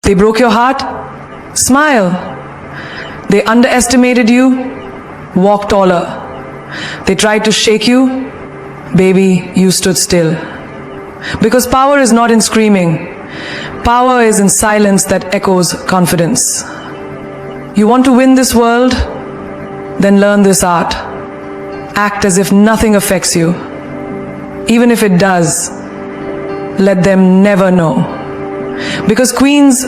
They broke your heart? Smile. They underestimated you? Walk taller. They tried to shake you? Baby, you stood still. Because power is not in screaming. Power is in silence that echoes confidence. You want to win this world? Then learn this art. Act as if nothing affects you. Even if it does, let them never know. Because queens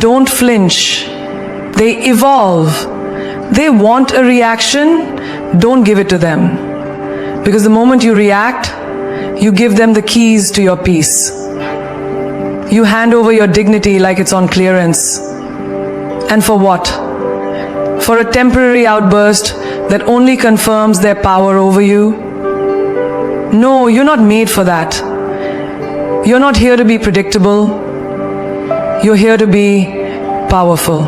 don't flinch. They evolve. They want a reaction, don't give it to them. Because the moment you react, you give them the keys to your peace. You hand over your dignity like it's on clearance. And for what? For a temporary outburst that only confirms their power over you? No, you're not made for that. You're not here to be predictable. You're here to be powerful.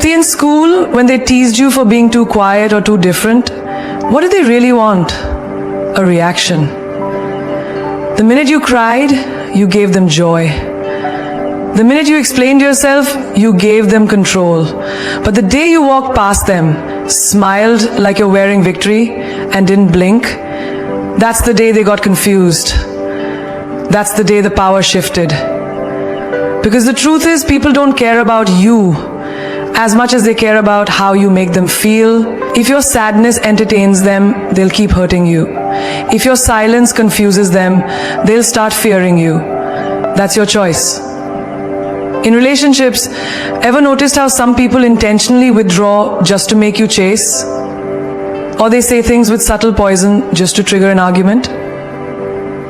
See, in school, when they teased you for being too quiet or too different, what did they really want? A reaction. The minute you cried, you gave them joy. The minute you explained yourself, you gave them control. But the day you walked past them, smiled like you're wearing victory, and didn't blink, that's the day they got confused. That's the day the power shifted. Because the truth is, people don't care about you as much as they care about how you make them feel. If your sadness entertains them, they'll keep hurting you. If your silence confuses them, they'll start fearing you. That's your choice. In relationships, ever noticed how some people intentionally withdraw just to make you chase? Or they say things with subtle poison just to trigger an argument?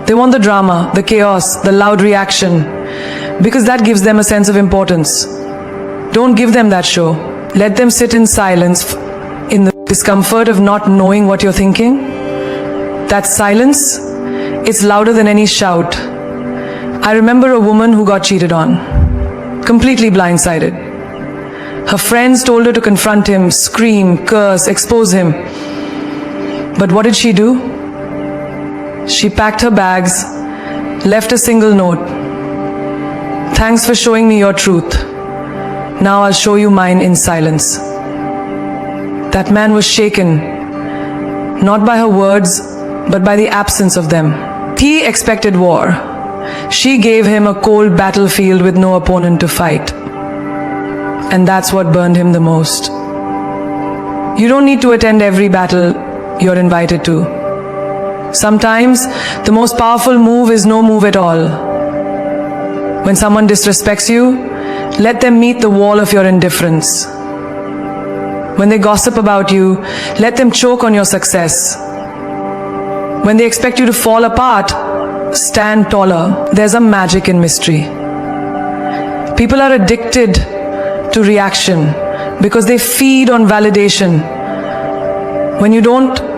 They want the drama, the chaos, the loud reaction, because that gives them a sense of importance. Don't give them that show. Let them sit in silence, in the discomfort of not knowing what you're thinking. That silence, it's louder than any shout. I remember a woman who got cheated on, completely blindsided. Her friends told her to confront him, scream, curse, expose him. But what did she do? She packed her bags, left a single note. Thanks for showing me your truth. Now I'll show you mine in silence. That man was shaken, not by her words, but by the absence of them. He expected war. She gave him a cold battlefield with no opponent to fight. And that's what burned him the most. You don't need to attend every battle you're invited to. Sometimes the most powerful move is no move at all. When someone disrespects you, let them meet the wall of your indifference. When they gossip about you, let them choke on your success. When they expect you to fall apart, stand taller. There's a magic in mystery. People are addicted to reaction because they feed on validation. When you don't,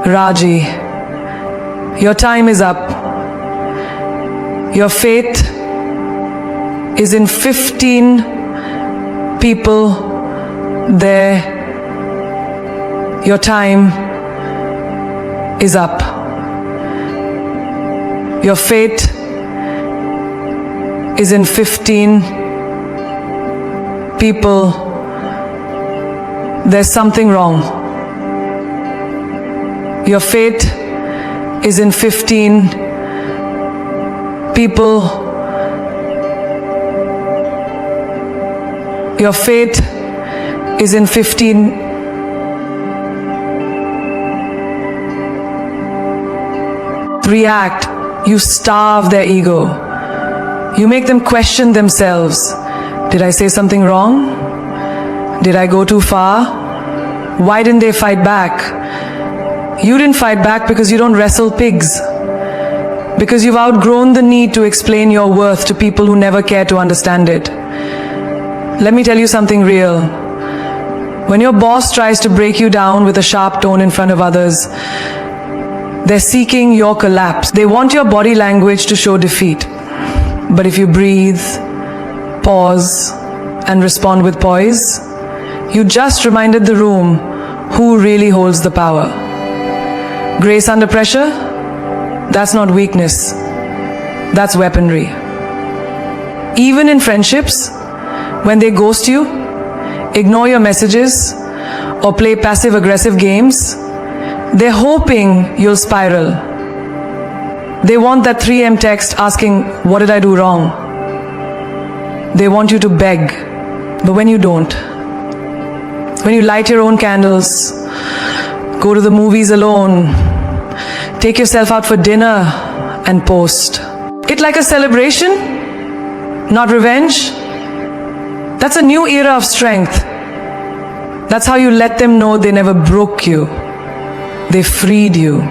Raji, your time is up. Your fate is in 15 people there. Your time is up. Your fate is in 15 people. There's something wrong. Your fate is in 15 people. Your fate is in 15. React. You starve their ego. You make them question themselves. Did I say something wrong? Did I go too far? Why didn't they fight back? You didn't fight back because you don't wrestle pigs. Because you've outgrown the need to explain your worth to people who never care to understand it. Let me tell you something real. When your boss tries to break you down with a sharp tone in front of others, they're seeking your collapse. They want your body language to show defeat. But if you breathe, pause, and respond with poise, you just reminded the room who really holds the power. Grace under pressure? That's not weakness. That's weaponry. Even in friendships, when they ghost you, ignore your messages, or play passive-aggressive games, they're hoping you'll spiral. They want that 3 a.m. text asking, "What did I do wrong?" They want you to beg, but when you don't, when you light your own candles, go to the movies alone, take yourself out for dinner and post it like a celebration, not revenge, that's a new era of strength. That's how you let them know they never broke you. They freed you.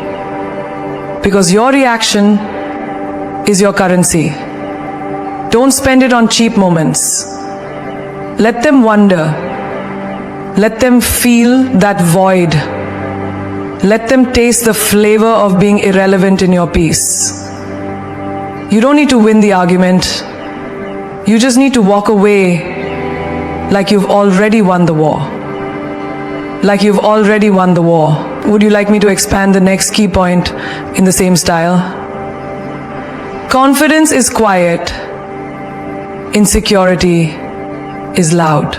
Because your reaction is your currency. Don't spend it on cheap moments. Let them wonder. Let them feel that void. Let them taste the flavor of being irrelevant in your peace. You don't need to win the argument. You just need to walk away like you've already won the war. Like you've already won the war. Would you like me to expand the next key point in the same style? Confidence is quiet. Insecurity is loud.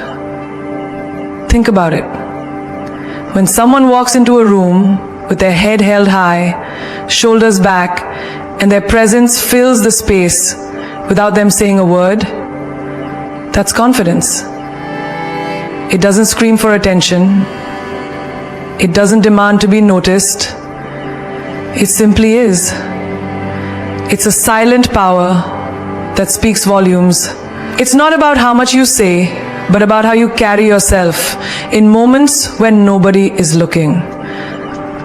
Think about it. When someone walks into a room with their head held high, shoulders back, and their presence fills the space without them saying a word, that's confidence. It doesn't scream for attention. It doesn't demand to be noticed. It simply is. It's a silent power that speaks volumes. It's not about how much you say, but about how you carry yourself in moments when nobody is looking.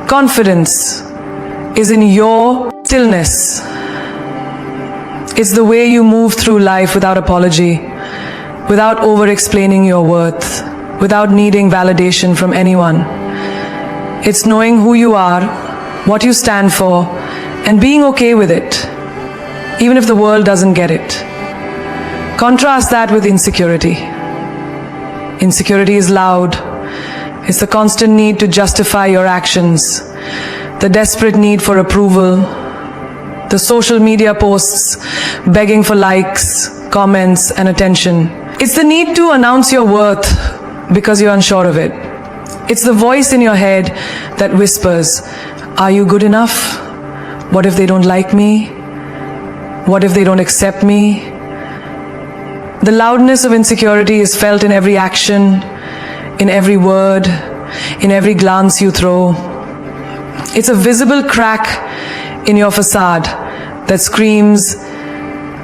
Confidence is in your stillness. It's the way you move through life without apology, without over-explaining your worth, without needing validation from anyone. It's knowing who you are, what you stand for, and being okay with it, even if the world doesn't get it. Contrast that with insecurity. Insecurity is loud. It's the constant need to justify your actions, the desperate need for approval, the social media posts begging for likes, comments, and attention. It's the need to announce your worth because you're unsure of it. It's the voice in your head that whispers, "Are you good enough? What if they don't like me? What if they don't accept me?" The loudness of insecurity is felt in every action, in every word, in every glance you throw. It's a visible crack in your facade that screams,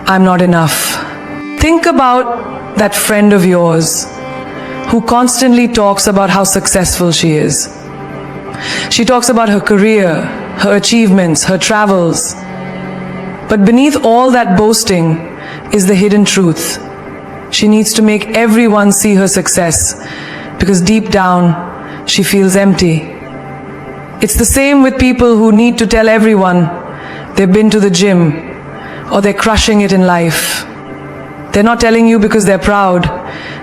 "I'm not enough." Think about that friend of yours who constantly talks about how successful she is. She talks about her career, her achievements, her travels. But beneath all that boasting is the hidden truth. She needs to make everyone see her success because deep down she feels empty. It's the same with people who need to tell everyone they've been to the gym or they're crushing it in life. They're not telling you because they're proud.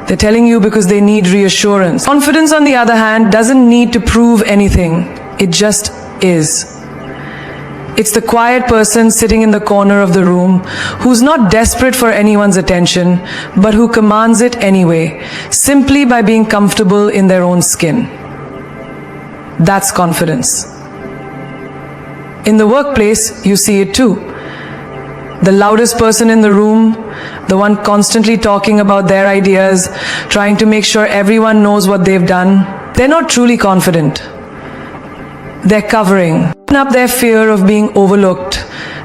They're telling you because they need reassurance. Confidence, on the other hand, doesn't need to prove anything. It just is. It's the quiet person sitting in the corner of the room who's not desperate for anyone's attention, but who commands it anyway, simply by being comfortable in their own skin. That's confidence. In the workplace, you see it too. The loudest person in the room, the one constantly talking about their ideas, trying to make sure everyone knows what they've done, they're not truly confident. They're covering up their fear of being overlooked,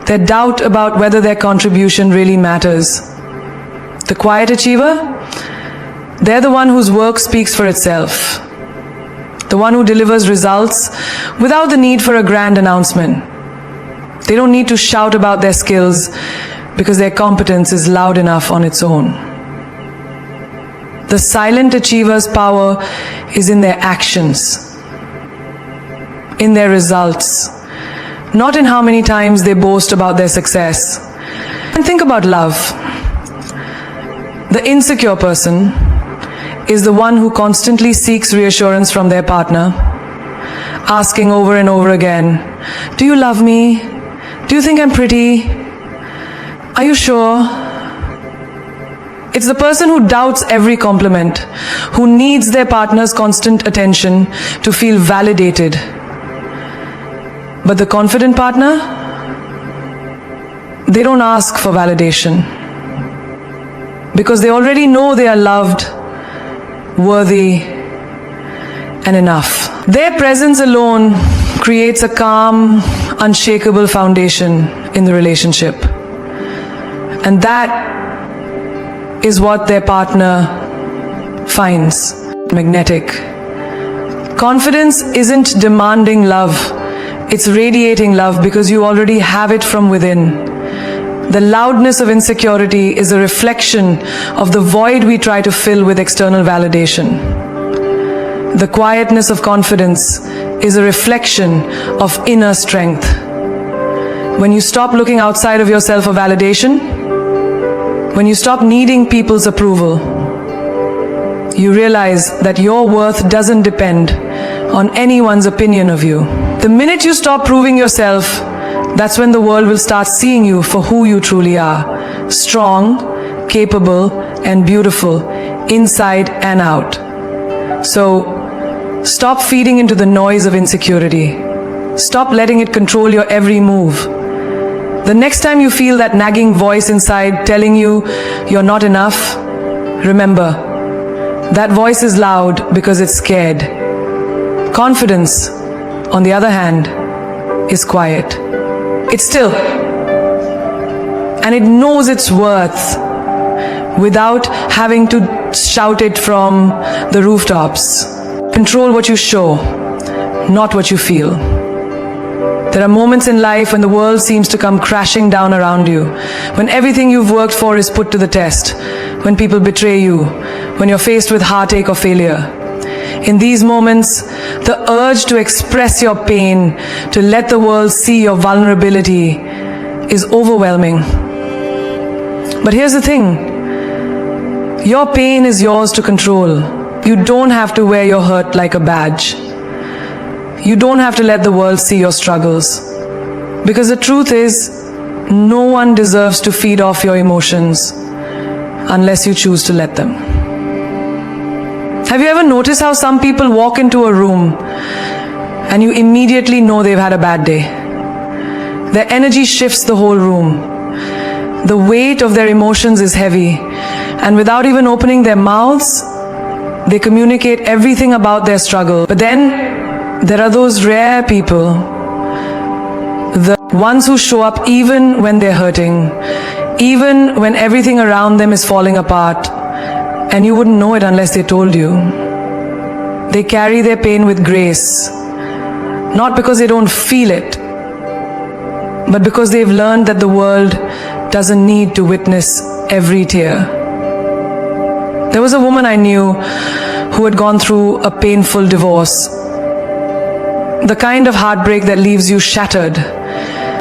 their doubt about whether their contribution really matters. The quiet achiever, they're the one whose work speaks for itself. The one who delivers results without the need for a grand announcement. They don't need to shout about their skills because their competence is loud enough on its own. The silent achiever's power is in their actions, in their results, not in how many times they boast about their success. And think about love. The insecure person is the one who constantly seeks reassurance from their partner, asking over and over again, Do you love me? Do you think I'm pretty? Are you sure? It's the person who doubts every compliment, who needs their partner's constant attention to feel validated. But the confident partner, they don't ask for validation because they already know they are loved, worthy, and enough. Their presence alone creates a calm, unshakable foundation in the relationship. And that is what their partner finds magnetic. Confidence isn't demanding love, it's radiating love because you already have it from within. The loudness of insecurity is a reflection of the void we try to fill with external validation. The quietness of confidence is a reflection of inner strength. When you stop looking outside of yourself for validation, when you stop needing people's approval, you realize that your worth doesn't depend on anyone's opinion of you. The minute you stop proving yourself, that's when the world will start seeing you for who you truly are. Strong, capable, and beautiful, inside and out. So, stop feeding into the noise of insecurity. Stop letting it control your every move. The next time you feel that nagging voice inside telling you you're not enough, remember, that voice is loud because it's scared. Confidence, on the other hand, is quiet. It's still, and it knows its worth without having to shout it from the rooftops. Control what you show, not what you feel. There are moments in life when the world seems to come crashing down around you, when everything you've worked for is put to the test, when people betray you, when you're faced with heartache or failure. In these moments, the urge to express your pain, to let the world see your vulnerability, is overwhelming. But here's the thing, your pain is yours to control. You don't have to wear your hurt like a badge. You don't have to let the world see your struggles. Because the truth is, no one deserves to feed off your emotions unless you choose to let them. Have you ever noticed how some people walk into a room and you immediately know they've had a bad day? Their energy shifts the whole room. The weight of their emotions is heavy, and without even opening their mouths, they communicate everything about their struggle. But then, there are those rare people, the ones who show up even when they're hurting, even when everything around them is falling apart, and you wouldn't know it unless they told you. They carry their pain with grace, not because they don't feel it, but because they've learned that the world doesn't need to witness every tear. There was a woman I knew who had gone through a painful divorce. The kind of heartbreak that leaves you shattered.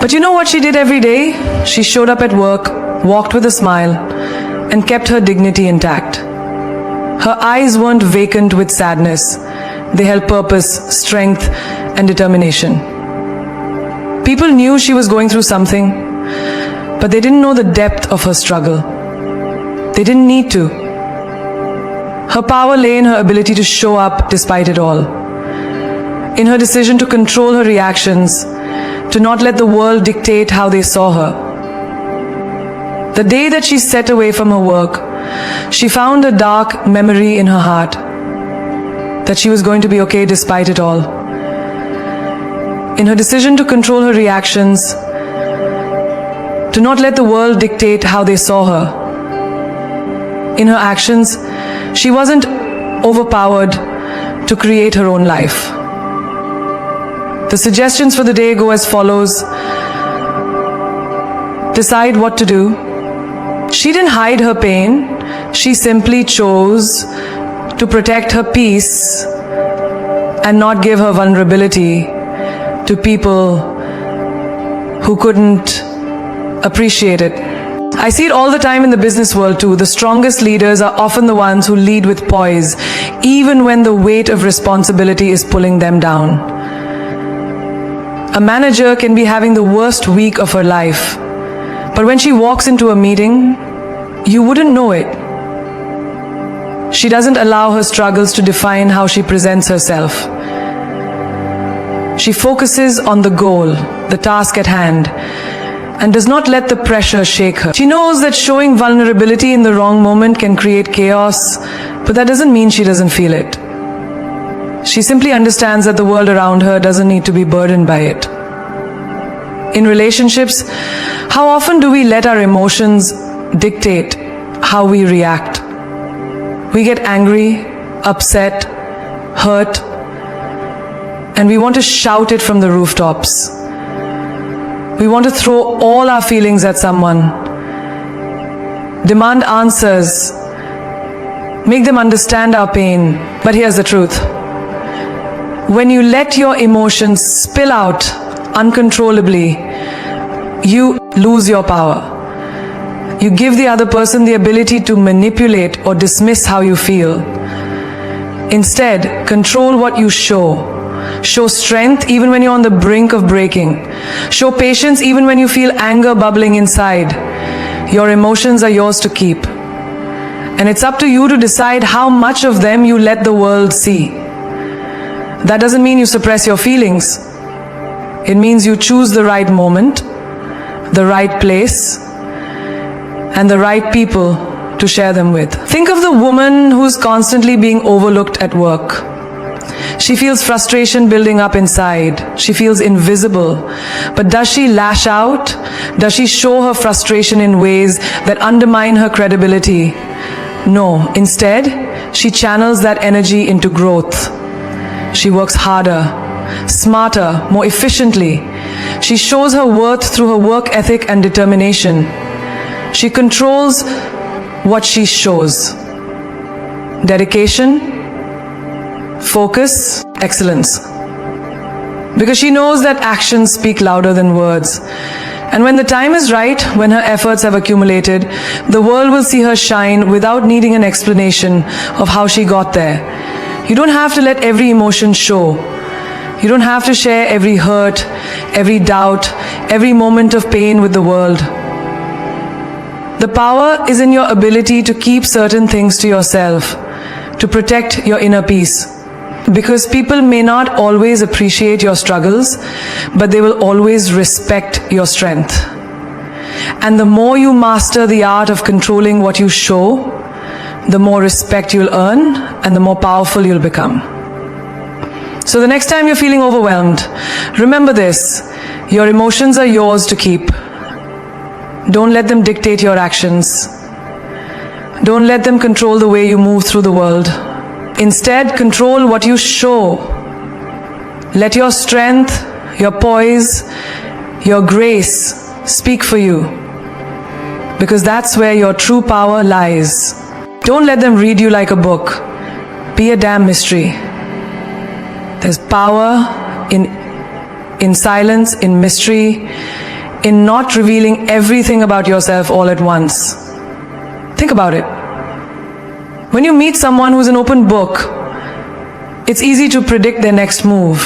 But you know what she did every day? She showed up at work, walked with a smile, and kept her dignity intact. Her eyes weren't vacant with sadness. They held purpose, strength, and determination. People knew she was going through something, but they didn't know the depth of her struggle. They didn't need to. Her power lay in her ability to show up despite it all. In her decision to control her reactions, to not let the world dictate how they saw her. The day that she set away from her work, she found a dark memory in her heart that she was going to be okay despite it all. In her decision to control her reactions, to not let the world dictate how they saw her. In her actions, she wasn't overpowered to create her own life. The suggestions for the day go as follows. Decide what to do. She didn't hide her pain. She simply chose to protect her peace and not give her vulnerability to people who couldn't appreciate it. I see it all the time in the business world too. The strongest leaders are often the ones who lead with poise, even when the weight of responsibility is pulling them down. A manager can be having the worst week of her life, but when she walks into a meeting, you wouldn't know it. She doesn't allow her struggles to define how she presents herself. She focuses on the goal, the task at hand, and does not let the pressure shake her. She knows that showing vulnerability in the wrong moment can create chaos, but that doesn't mean she doesn't feel it. She simply understands that the world around her doesn't need to be burdened by it. In relationships, how often do we let our emotions dictate how we react? We get angry, upset, hurt, and we want to shout it from the rooftops. We want to throw all our feelings at someone, demand answers, make them understand our pain. But here's the truth. When you let your emotions spill out uncontrollably, you lose your power. You give the other person the ability to manipulate or dismiss how you feel. Instead, control what you show. Show strength even when you're on the brink of breaking. Show patience even when you feel anger bubbling inside. Your emotions are yours to keep. And it's up to you to decide how much of them you let the world see. That doesn't mean you suppress your feelings. It means you choose the right moment, the right place, and the right people to share them with. Think of the woman who's constantly being overlooked at work. She feels frustration building up inside. She feels invisible. But does she lash out? Does she show her frustration in ways that undermine her credibility? No. Instead, she channels that energy into growth. She works harder, smarter, more efficiently. She shows her worth through her work ethic and determination. She controls what she shows. Dedication, focus, excellence. Because she knows that actions speak louder than words. And when the time is right, when her efforts have accumulated, the world will see her shine without needing an explanation of how she got there. You don't have to let every emotion show. You don't have to share every hurt, every doubt, every moment of pain with the world. The power is in your ability to keep certain things to yourself, to protect your inner peace. Because people may not always appreciate your struggles, but they will always respect your strength. And the more you master the art of controlling what you show, the more respect you'll earn and the more powerful you'll become. So the next time you're feeling overwhelmed, remember this: your emotions are yours to keep. Don't let them dictate your actions. Don't let them control the way you move through the world. Instead, control what you show. Let your strength, your poise, your grace speak for you. Because that's where your true power lies. Don't let them read you like a book. Be a damn mystery. There's power in silence, in mystery, in not revealing everything about yourself all at once. Think about it. When you meet someone who's an open book, it's easy to predict their next move,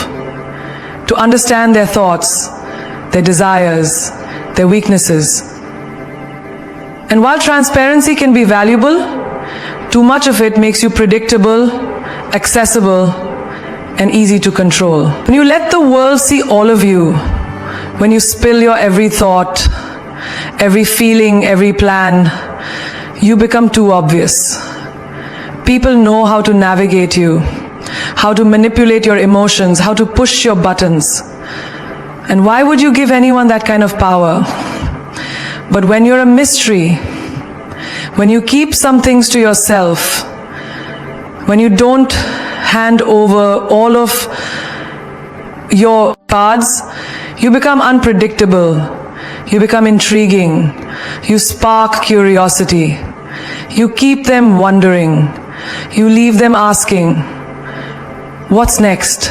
to understand their thoughts, their desires, their weaknesses. And while transparency can be valuable, too much of it makes you predictable, accessible, and easy to control. When you let the world see all of you, when you spill your every thought, every feeling, every plan, you become too obvious. People know how to navigate you, how to manipulate your emotions, how to push your buttons. And why would you give anyone that kind of power? But when you're a mystery, when you keep some things to yourself, when you don't hand over all of your cards, you become unpredictable, you become intriguing, you spark curiosity, you keep them wondering, you leave them asking, what's next?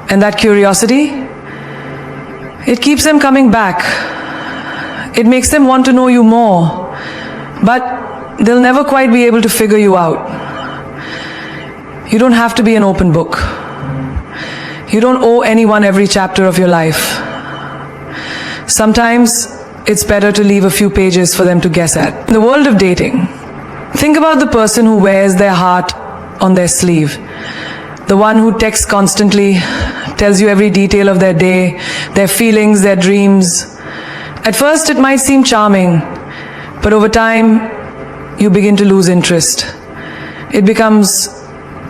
And that curiosity, it keeps them coming back. It makes them want to know you more, but they'll never quite be able to figure you out. You don't have to be an open book. You don't owe anyone every chapter of your life. Sometimes it's better to leave a few pages for them to guess at. In the world of dating, think about the person who wears their heart on their sleeve. The one who texts constantly, tells you every detail of their day, their feelings, their dreams. At first it might seem charming, but over time you begin to lose interest. It becomes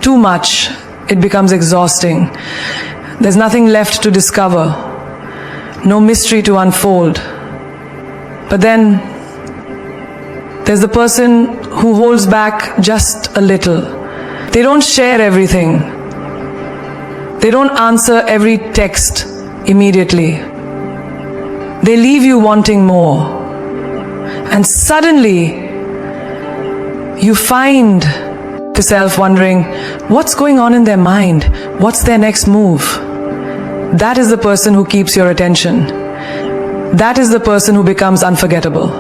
too much. It becomes exhausting. There's nothing left to discover, no mystery to unfold. But then there's the person who holds back just a little. They don't share everything. They don't answer every text immediately. They leave you wanting more. And suddenly you find yourself wondering, what's going on in their mind? What's their next move? That is the person who keeps your attention. That is the person who becomes unforgettable.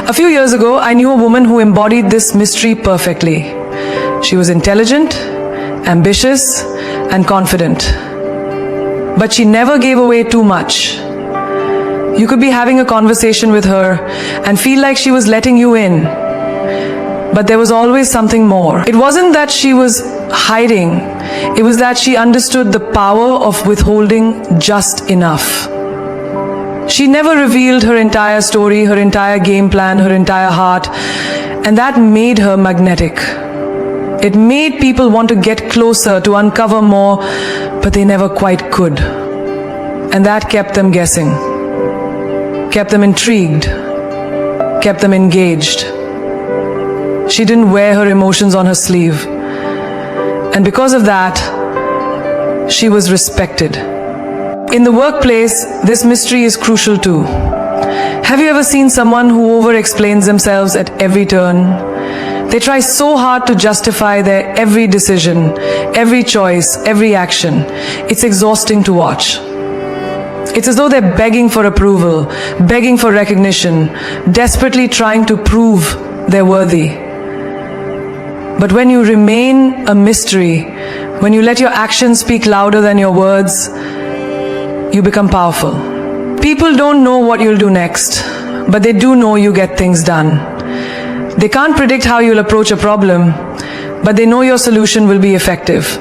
A few years ago, I knew a woman who embodied this mystery perfectly. She was intelligent, ambitious, and confident. But she never gave away too much. You could be having a conversation with her and feel like she was letting you in. But there was always something more. It wasn't that she was hiding. It was that she understood the power of withholding just enough. She never revealed her entire story, her entire game plan, her entire heart, and that made her magnetic. It made people want to get closer, to uncover more, but they never quite could. And that kept them guessing, kept them intrigued, kept them engaged. She didn't wear her emotions on her sleeve. And because of that, she was respected. In the workplace, this mystery is crucial too. Have you ever seen someone who over-explains themselves at every turn? They try so hard to justify their every decision, every choice, every action. It's exhausting to watch. It's as though they're begging for approval, begging for recognition, desperately trying to prove they're worthy. But when you remain a mystery, when you let your actions speak louder than your words, you become powerful. People don't know what you'll do next, but they do know you get things done. They can't predict how you'll approach a problem, but they know your solution will be effective.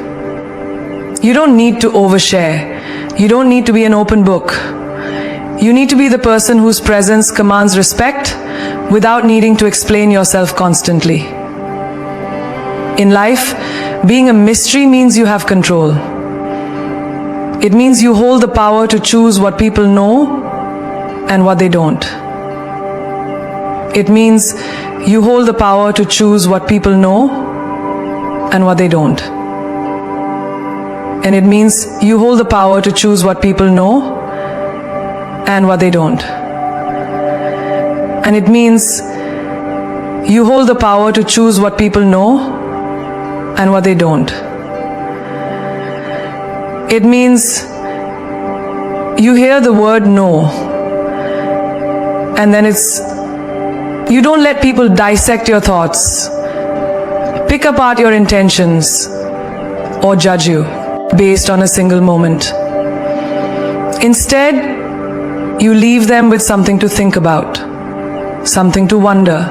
You don't need to overshare. You don't need to be an open book. You need to be the person whose presence commands respect without needing to explain yourself constantly. In life, being a mystery means you have control. It means you hold the power to choose what people know and what they don't. It means you hold the power to choose what people know and what they don't. And it means you hold the power to choose what people know and what they don't. And it means you hold the power to choose what people know and what they don't. It means you hear the word no, and then you don't let people dissect your thoughts, pick apart your intentions, or judge you based on a single moment. Instead, you leave them with something to think about, something to wonder.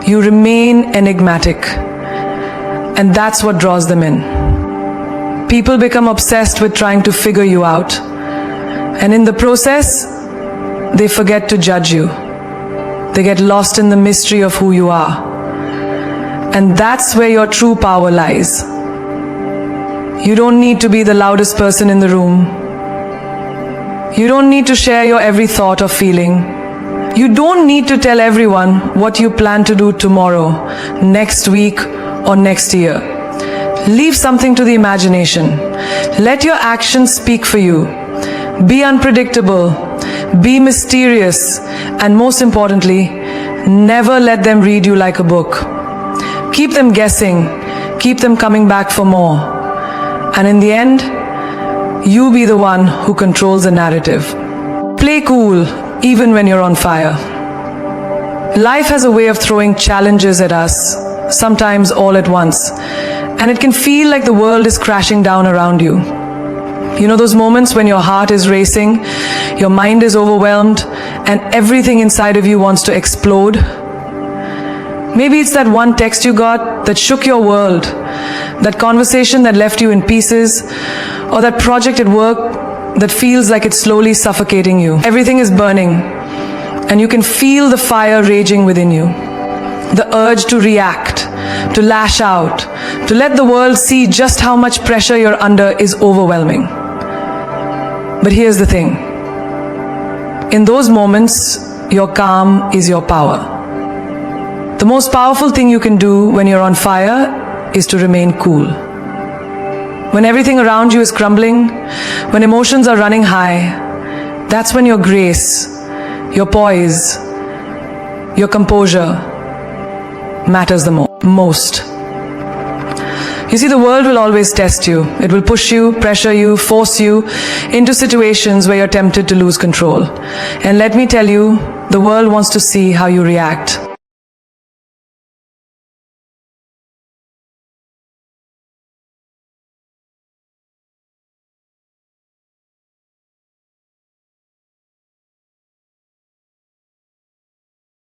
You remain enigmatic, and that's what draws them in. People become obsessed with trying to figure you out, and in the process, they forget to judge you. They get lost in the mystery of who you are. And that's where your true power lies. You don't need to be the loudest person in the room. You don't need to share your every thought or feeling. You don't need to tell everyone what you plan to do tomorrow, next week, or next year. Leave something to the imagination. Let your actions speak for you. Be unpredictable. Be mysterious. And most importantly, never let them read you like a book. Keep them guessing. Keep them coming back for more. And in the end, you be the one who controls the narrative. Play cool, even when you're on fire. Life has a way of throwing challenges at us, sometimes all at once. And it can feel like the world is crashing down around you. You know those moments when your heart is racing, your mind is overwhelmed, and everything inside of you wants to explode? Maybe it's that one text you got that shook your world, that conversation that left you in pieces, or that project at work that feels like it's slowly suffocating you. Everything is burning, and you can feel the fire raging within you. The urge to react, to lash out, to let the world see just how much pressure you're under is overwhelming. But here's the thing. In those moments, your calm is your power. The most powerful thing you can do when you're on fire is to remain cool. When everything around you is crumbling, when emotions are running high, that's when your grace, your poise, your composure matters the most. You see, the world will always test you. It will push you, pressure you, force you into situations where you're tempted to lose control. And let me tell you, the world wants to see how you react.